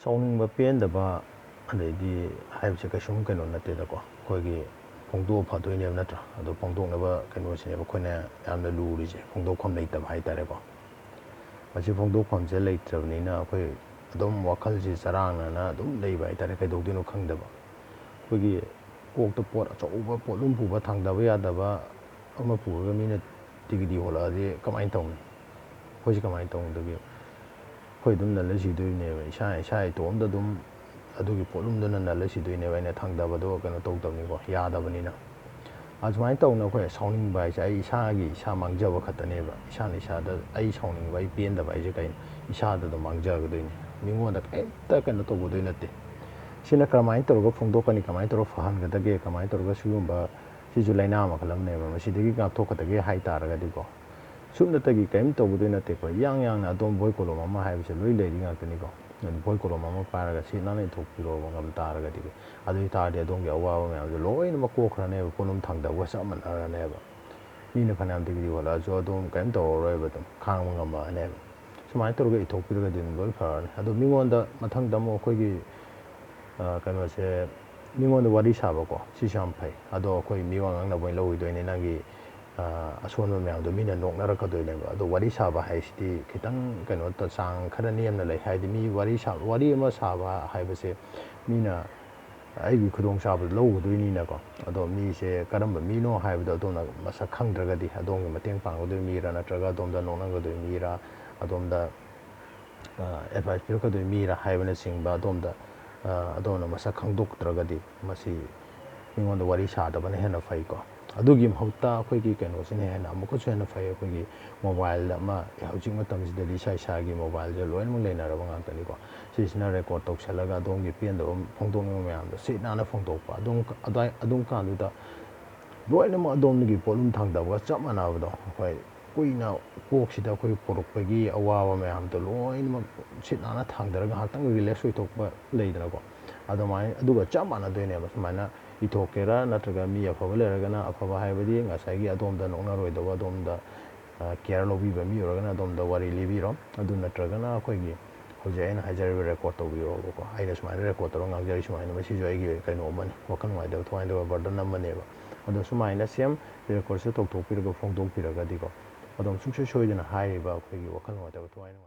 ꯁꯥꯎꯅꯤꯡꯕ ꯄꯦꯟꯗꯕ ꯑꯗꯩꯗꯤ ꯍꯥꯏꯕꯁꯦ ꯀꯩꯁꯨꯝ ꯀꯩꯅꯣ ꯅꯠꯇꯦꯗꯀꯣ ꯑꯩꯈꯣꯏꯒꯤ ꯐꯣꯡꯗꯣꯛꯑ ꯐꯗꯣꯏꯅꯦꯕ ꯅꯠꯇ꯭ꯔꯥ ꯑꯗꯣ ꯐꯣꯡꯗꯣꯛꯅꯕ ꯀꯩꯅꯣꯁꯤꯅꯦꯕ ꯑꯩꯈꯣꯏꯅ ꯌꯥꯝꯅ ꯂꯨꯔꯤꯁꯦ ꯐꯣꯡꯗꯣꯛꯐꯝ ꯂꯩꯇꯕ ꯍꯥꯏꯇꯥꯔꯦꯀꯣ ꯃꯁꯤ ꯐꯣꯡꯗꯣꯛꯐꯝꯁꯦ ꯂꯩꯇ꯭ꯔꯕꯅꯤꯅ ꯑꯩꯈꯣꯏ ꯑꯗꯨꯝ ꯋꯥꯈꯜꯁꯤ ꯆꯔꯥꯡꯅꯅ ꯑꯗꯨꯝ ꯂꯩꯕ ꯍꯥꯏꯇꯥꯔꯦ ꯀꯩꯗꯧꯗꯣꯏꯅꯣ ꯈꯪꯗꯕ ꯑꯩꯈꯣꯏꯒꯤ ꯀꯣꯛꯇ ꯄꯣꯠ ꯑꯆꯧꯕ ꯄꯣꯠꯂꯨꯝ ꯄꯨꯕ ꯊꯥꯡꯗꯕ ꯌꯥꯗꯕ ꯑꯃ ꯄꯨꯔꯒ ꯃꯤꯅ ꯇꯤꯒꯤꯗꯤ ꯍꯣꯜꯂꯛꯑꯗꯤ ꯀꯃꯥꯏꯅ ꯇꯧꯅꯤ ꯑꯩꯈꯣꯏꯁꯤ ꯀꯃꯥꯏꯅ ꯇꯧꯅꯗꯒꯦ ꯑꯩꯈꯣꯏ ꯑꯗꯨꯝ ꯅꯜꯂ ꯁꯤꯗꯣꯏꯅꯦꯕ ꯏꯁꯥ ꯏꯇꯣꯝꯗ ꯑꯗꯨꯝ ꯑꯗꯨꯒꯤ ꯄꯣꯠꯂꯨꯝꯗꯨꯅ ꯅꯜꯂ ꯁꯤꯗꯣꯏꯅꯦꯕ ꯑꯩꯅ ꯊꯥꯡꯗꯕꯗꯣ ꯀꯩꯅꯣ ꯇꯧꯗꯕꯅꯤꯀꯣ ꯌꯥꯗꯕꯅꯤꯅ ꯑꯁꯨꯃꯥꯏꯅ ꯇꯧꯅ ꯑꯩꯈꯣꯏ ꯁꯥꯎꯅꯤꯡꯕ ꯍꯥꯏꯁꯦ ꯑꯩ ꯏꯁꯥ ꯃꯥꯡꯖꯕ ꯈꯛꯇꯅꯦꯕ ꯏꯁꯥꯅ ꯏꯁꯥꯗ ꯑꯩ ꯁꯥꯎꯅꯤꯡꯕ ꯑꯩ ꯄꯦꯟꯗꯕ ꯍꯥꯏꯁꯦ ꯀꯩꯅꯣ ꯏꯁꯥꯗ ꯑꯗꯨꯝ ꯃꯥꯡꯖꯒꯗꯣꯏꯅꯤ ꯃꯤꯉꯣꯟꯗ ꯀꯩꯝꯇ ꯀꯩꯅꯣ ꯇꯧꯒꯗꯣꯏ ꯅꯠꯇꯦ ꯁꯤꯅ ꯀꯔꯝꯍꯥꯏꯅ ꯇꯧꯔꯒ ꯐꯣꯡꯗꯣꯛꯀꯅꯤ ꯀꯃꯥꯏꯅ ꯇꯧꯔꯒ ꯐꯍꯟꯒꯗꯒꯦ ꯀꯃꯥꯏꯅ ꯇꯧꯔꯒ ꯁꯤꯒꯨꯝꯕ ꯁꯤꯁꯨ ꯂꯥꯏꯅꯥ ꯃꯈꯜ ꯑꯃꯅꯦꯕ ꯃꯁꯤꯗꯒꯤ ꯉꯥꯛꯊꯣꯛꯀꯗꯒꯦ ꯍꯥꯏꯇꯥꯔꯒꯗꯤꯀꯣ ꯁꯨꯞꯅꯇꯒꯤ ꯀꯔꯤꯝ ꯇꯧꯒꯗꯣꯏ ꯅꯠꯇꯦꯀꯣ ꯌꯥꯡꯅ ꯑꯗꯣꯝ ꯕꯣꯏ ꯀꯣꯂꯣꯝ ꯑꯃ ꯍꯥꯏꯕꯁꯦ ꯂꯣꯏ ꯂꯩꯔꯤ ꯉꯥꯛꯇꯅꯤꯀꯣ ꯑꯗꯨ ꯕꯣꯏ ꯀꯣꯂꯣꯝ ꯑꯃ ꯄꯥꯏꯔꯒ ꯁꯤ ꯅꯥꯟꯅ ꯏꯊꯣꯛꯄꯤꯔꯣꯕ ꯉꯝ ꯇꯥꯔꯒꯗꯤ ꯑꯗꯨ ꯑꯣꯏꯇꯥꯔꯗꯤ ꯑꯗꯣꯝꯒꯤ ꯑꯋꯥꯕ ꯃꯌꯥꯝꯁꯦ ꯂꯣꯏꯅꯃꯛ ꯀꯣꯛꯈ꯭ꯔꯅꯦꯕ ꯄꯣꯠꯂꯨꯝ ꯊꯥꯡꯗꯕꯒ ꯆꯞ ꯃꯥꯟꯅꯔꯅꯦꯕ ꯃꯤꯅ ꯐꯅꯌꯥꯝ ꯇꯤꯒꯤꯗꯤ ꯍꯣꯜꯂꯛꯑꯁꯨ ꯑꯗꯨꯝ ꯀꯔꯤꯝ ꯇꯧꯔꯔꯣꯏꯕ ꯑꯗꯨꯝ ꯈꯥꯡꯕ ꯉꯝꯃꯛꯑꯅꯦꯕ ꯁꯨꯃꯥꯏꯅ ꯇꯧꯔꯒ ꯏꯊꯣꯛꯄꯤꯔꯒꯗꯤ ꯑꯗꯨꯝ ꯂꯣꯏ ꯐꯔꯅꯤ ꯑꯗꯣ ꯃꯤꯉꯣꯟꯗ ꯃꯊꯪꯗ ꯑꯃꯨꯛ ꯑꯩꯈꯣꯏꯒꯤ ꯀꯩꯅꯣꯁꯦ ꯃꯤꯉꯣꯟꯗ ꯋꯥꯔꯤ ꯁꯥꯕꯀꯣ ꯁꯤꯁꯨ ꯌꯥꯝ ꯐꯩ ꯑꯗꯣ ꯑꯩꯈꯣꯏ ꯃꯤꯋꯥ ꯉꯥꯡꯅꯕ ꯑꯣꯏꯅ ꯂꯧꯈꯤꯗꯣꯏꯅꯤ ꯅꯪꯒꯤ ꯑꯁꯣꯟꯕ ꯃꯌꯥꯝꯗꯣ ꯃꯤꯅ ꯅꯣꯛꯅꯔꯛꯀꯗꯣꯏꯅꯦꯕ ꯑꯗꯣ ꯋꯥꯔꯤ ꯁꯥꯕ ꯍꯥꯏꯁꯤꯗꯤ ꯈꯤꯇꯪ ꯀꯩꯅꯣ ꯆꯥꯡ ꯈꯔ ꯅꯦꯝꯅ ꯂꯩ ꯍꯥꯏꯗꯤ ꯃꯤ ꯋꯥꯔꯤ ꯑꯃ ꯁꯥꯕ ꯍꯥꯏꯕꯁꯦ ꯃꯤꯅ ꯑꯩꯒꯤ ꯈꯨꯗꯣꯡꯆꯥꯕꯗ ꯂꯧꯒꯗꯣꯏꯅꯤꯅꯀꯣ ꯑꯗꯣ ꯃꯤꯁꯦ ꯀꯔꯝꯕ ꯃꯤꯅꯣ ꯍꯥꯏꯕꯗꯣ ꯑꯗꯣꯝꯅ ꯃꯁꯛ ꯈꯪꯗ꯭ꯔꯒꯗꯤ ꯑꯗꯣꯝꯒꯤ ꯃꯇꯦꯡ ꯄꯥꯡꯒꯗꯣꯏ ꯃꯤꯔꯥ ꯅꯠꯇ꯭ꯔꯒ ꯑꯗꯣꯝꯗ ꯅꯣꯛꯅꯒꯗꯣꯏ ꯃꯤꯔꯥ ꯑꯗꯣꯝꯗ ꯑꯦꯗꯚꯥꯏꯁ ꯄꯤꯔꯛꯀꯗꯣꯏ ꯃꯤꯔꯥ ꯍꯥꯏꯕꯅꯆꯤꯡꯕ ꯑꯗꯣꯝꯅ ꯃꯁꯛ ꯈꯪꯗꯣꯛꯇ꯭ꯔꯒꯗꯤ ꯃꯁꯤ ꯃꯤꯉꯣꯟꯗ ꯋꯥꯔꯤ ꯁꯥꯗꯕꯅ ꯍꯦꯟꯅ ꯐꯩꯀꯣ ꯑꯗꯨꯒꯤ ꯃꯍꯨꯠꯇ ꯑꯩꯈꯣꯏꯒꯤ ꯀꯩꯅꯣꯁꯤꯅ ꯍꯦꯟꯅ ꯑꯃꯨꯛꯀꯁꯨ ꯍꯦꯟꯅ ꯐꯩ ꯑꯩꯈꯣꯏꯒꯤ ꯃꯣꯕꯥꯏꯜ ꯑꯃ ꯍꯧꯖꯤꯛ ꯃꯇꯝꯁꯤꯗꯗꯤ ꯏꯁꯥꯒꯤ ꯃꯣꯕꯥꯏꯜꯁꯦ ꯂꯣꯏꯅꯃꯛ ꯂꯩꯅꯔꯕ ꯉꯥꯛꯇꯅꯤꯀꯣ ꯁꯤꯁꯤꯅ ꯔꯦꯀꯣꯔꯠ ꯇꯧꯁꯜꯂꯒ ꯑꯗꯣꯝꯒꯤ ꯄꯦꯟꯗꯕ ꯐꯣꯡꯗꯣꯛꯅꯤꯡꯕ ꯃꯌꯥꯝꯗꯣ ꯁꯤꯠ ꯅꯥꯟꯅ ꯐꯣꯡꯗꯣꯛꯄ ꯑꯗꯨꯝ ꯀꯥꯟꯗꯨꯗ ꯂꯣꯏꯅꯃꯛ ꯑꯗꯣꯝꯒꯤ ꯄꯣꯠꯂꯨꯝ ꯊꯥꯡꯗꯕꯒ ꯆꯞ ꯃꯥꯟꯅꯕꯗꯣ ꯑꯩꯈꯣꯏ ꯀꯨꯏꯅ ꯀꯣꯛꯁꯤꯗ ꯑꯩꯈꯣꯏ ꯄꯣꯔꯛꯄꯒꯤ ꯑꯋꯥꯕ ꯃꯌꯥꯝꯗꯣ ꯂꯣꯏꯅꯃꯛ ꯁꯤꯠ ꯅꯥꯟꯅ ꯊꯥꯡꯊꯔꯒ ꯉꯥꯏꯍꯥꯛꯇꯪ ꯔꯤꯂꯦꯛꯁ ꯑꯣꯏꯊꯣꯛꯄ ꯂꯩꯗꯅꯀꯣ ꯑꯗꯨꯃꯥꯏꯅ ꯑꯗꯨꯒ ꯆꯞ ꯃꯥꯟꯅꯗꯣꯏꯅꯦꯕ ꯁꯨꯃꯥꯏꯅ ꯏꯊꯣꯛꯀꯦꯔꯥ ꯅꯠꯇ꯭ꯔꯒ ꯃꯤ ꯑꯐꯕ ꯂꯩꯔꯒꯅ ꯑꯐꯕ ꯍꯥꯏꯕꯗꯤ ꯉꯁꯥꯏꯒꯤ ꯑꯗꯣꯝꯗ ꯅꯣꯛꯅꯔꯣꯏꯗꯕ ꯑꯗꯣꯝꯗ ꯀꯦꯌꯔ ꯂꯧꯕꯤꯕ ꯃꯤ ꯑꯣꯏꯔꯒꯅ ꯑꯗꯣꯝꯗ ꯋꯥꯔꯤ ꯂꯤꯕꯤꯔꯣ ꯑꯗꯨ ꯅꯠꯇ꯭ꯔꯒꯅ ꯑꯩꯈꯣꯏꯒꯤ ꯍꯧꯖꯤꯛ ꯑꯩꯅ ꯍꯥꯏꯖꯔꯤꯕ ꯔꯦꯀꯣꯔꯠ ꯇꯧꯕꯤꯔꯣꯕꯀꯣ ꯑꯩꯅ ꯁꯨꯃꯥꯏꯅ ꯔꯦꯀꯣꯔꯠ ꯇꯧꯔꯒ ꯉꯥꯡꯖꯔꯤ ꯁꯨꯃꯥꯏꯅ ꯃꯁꯤꯁꯨ ꯑꯩꯒꯤ ꯀꯩꯅꯣ ꯑꯃꯅꯤ ꯋꯥꯈꯜ ꯅꯨꯡꯉꯥꯏꯇꯕ ꯊꯋꯥꯏꯗꯕ ꯕꯔꯗꯟ ꯑꯃꯅꯦꯕ ꯑꯗꯣ ꯁꯨꯃꯥꯏꯅ ꯁꯦꯝ ꯔꯦꯀꯣꯔꯠꯁꯦ ꯇꯧꯊꯣꯛꯄꯤꯔꯒ ꯐꯣꯡꯗꯣꯛꯄꯤꯔꯒꯗꯤꯀꯣ ꯑꯗꯨꯝ ꯁꯨꯡꯁꯣꯏ ꯁꯣꯏꯗꯅ ꯍꯥꯏꯔꯤꯕ ꯑꯩꯈꯣꯏꯒꯤ ꯋꯥꯈꯜ ꯅꯨꯡꯉꯥꯏꯇꯕ ꯊꯋꯥꯏ ꯅꯨꯡꯉꯥꯏꯇꯕ